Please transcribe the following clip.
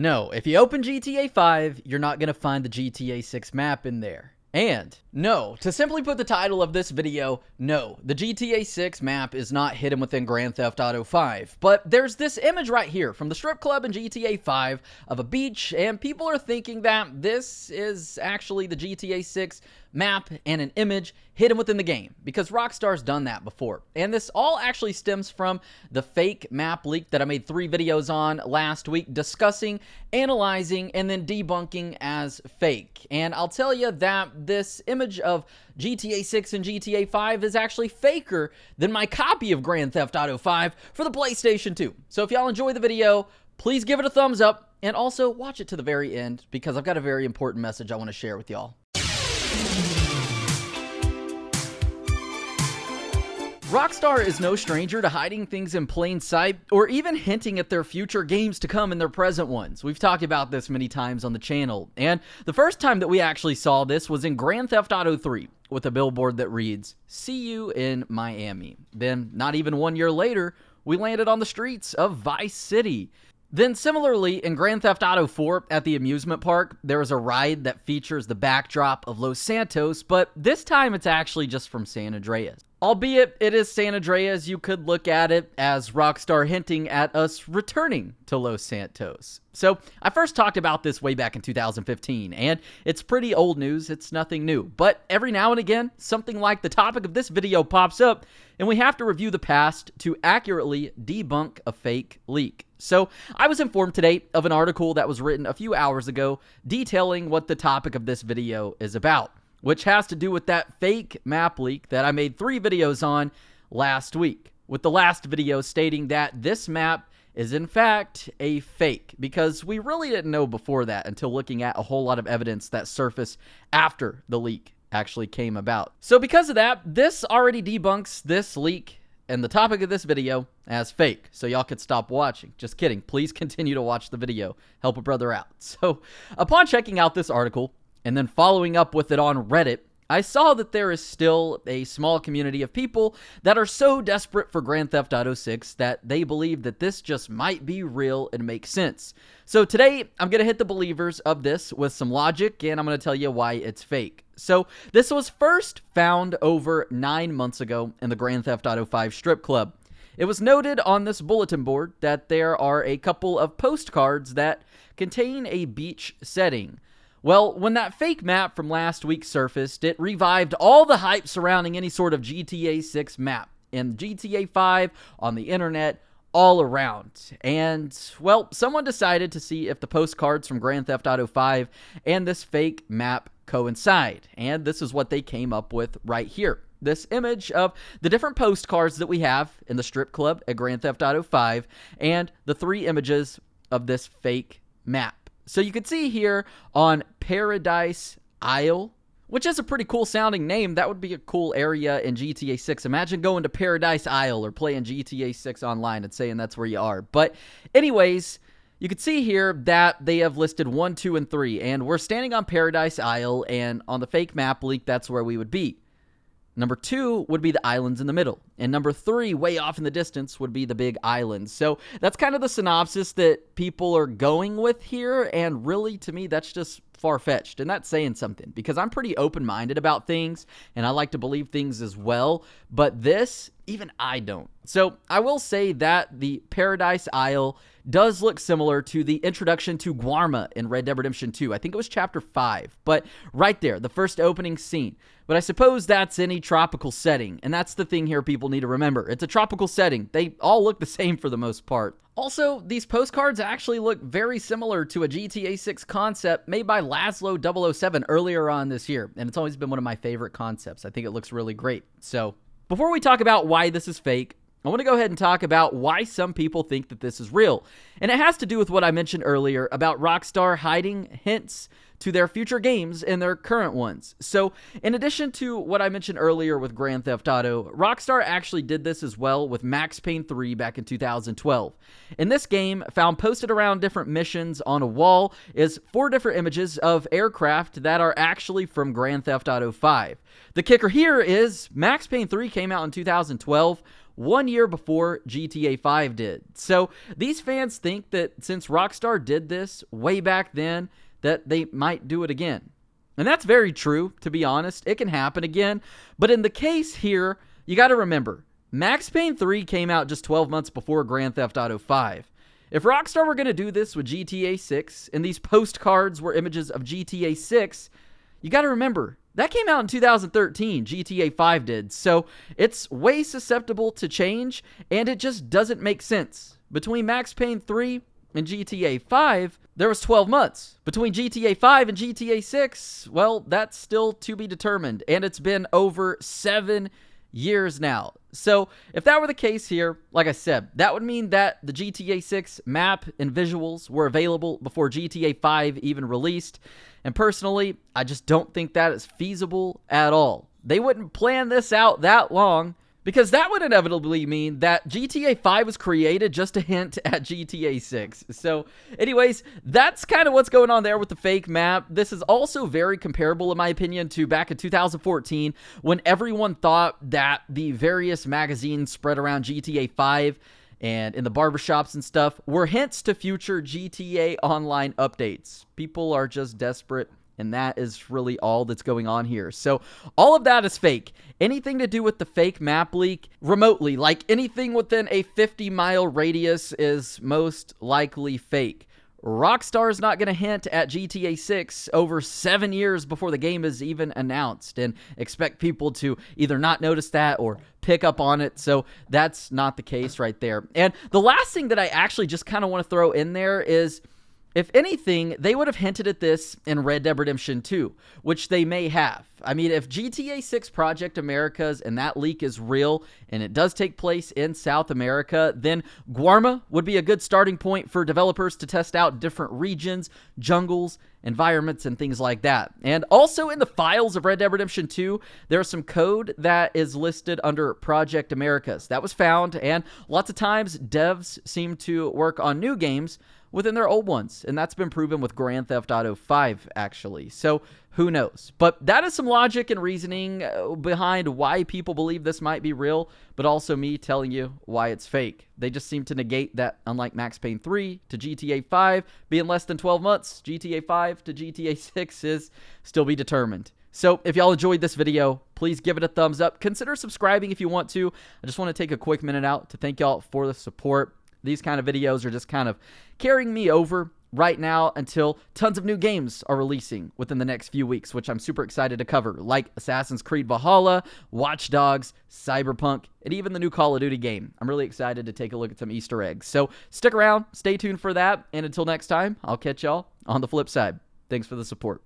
No, if you open GTA 5, you're not going to find the GTA 6 map in there. And no, to simply put the title of this video, no, the GTA 6 map is not hidden within Grand Theft Auto 5. But there's this image right here from the strip club in GTA 5 of a beach, and people are thinking that this is actually the GTA 6 map and an image hidden within the game, because Rockstar's done that before. And this all actually stems from the fake map leak that I made 3 videos on last week discussing, analyzing, and then debunking as fake. And I'll tell you that this image of GTA 6 and GTA 5 is actually faker than my copy of Grand Theft Auto 5 for the PlayStation 2. So if y'all enjoy the video, please give it a thumbs up, and also watch it to the very end, because I've got a very important message I want to share with y'all. Rockstar is no stranger to hiding things in plain sight, or even hinting at their future games to come in their present ones. We've talked about this many times on the channel, and the first time that we actually saw this was in Grand Theft Auto 3, with a billboard that reads, "See you in Miami." Then, not even 1 year later, we landed on the streets of Vice City. Then similarly, in Grand Theft Auto 4 at the amusement park, there is a ride that features the backdrop of Los Santos, but this time it's actually just from San Andreas. Albeit it is San Andreas, you could look at it as Rockstar hinting at us returning to Los Santos. So I first talked about this way back in 2015, and it's pretty old news, it's nothing new. But every now and again, something like the topic of this video pops up, and we have to review the past to accurately debunk a fake leak. So I was informed today of an article that was written a few hours ago detailing what the topic of this video is about, which has to do with that fake map leak that I made 3 videos on last week, with the last video stating that this map is in fact a fake, because we really didn't know before that until looking at a whole lot of evidence that surfaced after the leak actually came about. So because of that, this already debunks this leak and the topic of this video as fake, so y'all could stop watching. Just kidding, please continue to watch the video, help a brother out. So upon checking out this article, and then following up with it on Reddit, I saw that there is still a small community of people that are so desperate for Grand Theft Auto 6 that they believe that this just might be real and make sense. So today, I'm going to hit the believers of this with some logic, and I'm going to tell you why it's fake. So this was first found over 9 months ago in the Grand Theft Auto 5 strip club. It was noted on this bulletin board that there are a couple of postcards that contain a beach setting. Well, when that fake map from last week surfaced, it revived all the hype surrounding any sort of GTA 6 map in GTA 5, on the internet, all around. And, well, someone decided to see if the postcards from Grand Theft Auto 5 and this fake map coincide. And this is what they came up with right here. This image of the different postcards that we have in the strip club at Grand Theft Auto 5 and the 3 images of this fake map. So you can see here on Paradise Isle, which is a pretty cool sounding name. That would be a cool area in GTA 6. Imagine going to Paradise Isle or playing GTA 6 online and saying that's where you are. But anyways, you can see here that they have listed 1, 2, and 3. And we're standing on Paradise Isle, and on the fake map leak, that's where we would be. Number 2 would be the islands in the middle. And number 3, way off in the distance, would be the big islands. So that's kind of the synopsis that people are going with here. And really, to me, that's just far-fetched. And that's saying something, because I'm pretty open-minded about things, and I like to believe things as well. But this, even I don't. So I will say that the Paradise Isle does look similar to the introduction to Guarma in Red Dead Redemption 2. I think it was Chapter 5. But right there, the first opening scene. But I suppose that's any tropical setting, and that's the thing here people need to remember. It's a tropical setting. They all look the same for the most part. Also, these postcards actually look very similar to a GTA 6 concept made by Laszlo 007 earlier on this year, and it's always been one of my favorite concepts. I think it looks really great. So, before we talk about why this is fake, I want to go ahead and talk about why some people think that this is real. And it has to do with what I mentioned earlier about Rockstar hiding hints to their future games and their current ones. So, in addition to what I mentioned earlier with Grand Theft Auto, Rockstar actually did this as well with Max Payne 3 back in 2012. In this game, found posted around different missions on a wall is 4 different images of aircraft that are actually from Grand Theft Auto 5. The kicker here is Max Payne 3 came out in 2012, 1 year before GTA 5 did. So these fans think that since Rockstar did this way back then, that they might do it again. And that's very true, to be honest. It can happen again. But in the case here, you got to remember, Max Payne 3 came out just 12 months before Grand Theft Auto 5. If Rockstar were going to do this with GTA 6, and these postcards were images of GTA 6, you got to remember, that came out in 2013, GTA 5 did, so it's way susceptible to change, and it just doesn't make sense. Between Max Payne 3 and GTA 5, there was 12 months. Between GTA 5 and GTA 6, well, that's still to be determined, and it's been over 7 years now. So if that were the case here, like I said, that would mean that the GTA 6 map and visuals were available before GTA 5 even released. And personally, I just don't think that is feasible at all. They wouldn't plan this out that long, because that would inevitably mean that GTA 5 was created just to hint at GTA 6. So anyways, that's kind of what's going on there with the fake map. This is also very comparable, in my opinion, to back in 2014 when everyone thought that the various magazines spread around GTA 5 and in the barbershops and stuff were hints to future GTA Online updates. People are just desperate, and that is really all that's going on here. So all of that is fake. Anything to do with the fake map leak remotely, like anything within a 50-mile radius, is most likely fake. Rockstar's not going to hint at GTA 6 over 7 years before the game is even announced and expect people to either not notice that or pick up on it. So that's not the case right there. And the last thing that I actually just kind of want to throw in there is, if anything, they would have hinted at this in Red Dead Redemption 2, which they may have. I mean, if GTA 6 Project Americas and that leak is real, and it does take place in South America, then Guarma would be a good starting point for developers to test out different regions, jungles, environments, and things like that. And also in the files of Red Dead Redemption 2, there's some code that is listed under Project Americas. That was found, and lots of times devs seem to work on new games within their old ones, and that's been proven with Grand Theft Auto 5, actually. So who knows? But that is some logic and reasoning behind why people believe this might be real, but also me telling you why it's fake. They just seem to negate that, unlike Max Payne 3 to GTA 5 being less than 12 months, GTA 5 to GTA 6 is still be determined. So if y'all enjoyed this video, please give it a thumbs up. Consider subscribing if you want to. I just want to take a quick minute out to thank y'all for the support. These kind of videos are just kind of carrying me over right now until tons of new games are releasing within the next few weeks, which I'm super excited to cover, like Assassin's Creed Valhalla, Watch Dogs, Cyberpunk, and even the new Call of Duty game. I'm really excited to take a look at some Easter eggs. So stick around, stay tuned for that, and until next time, I'll catch y'all on the flip side. Thanks for the support.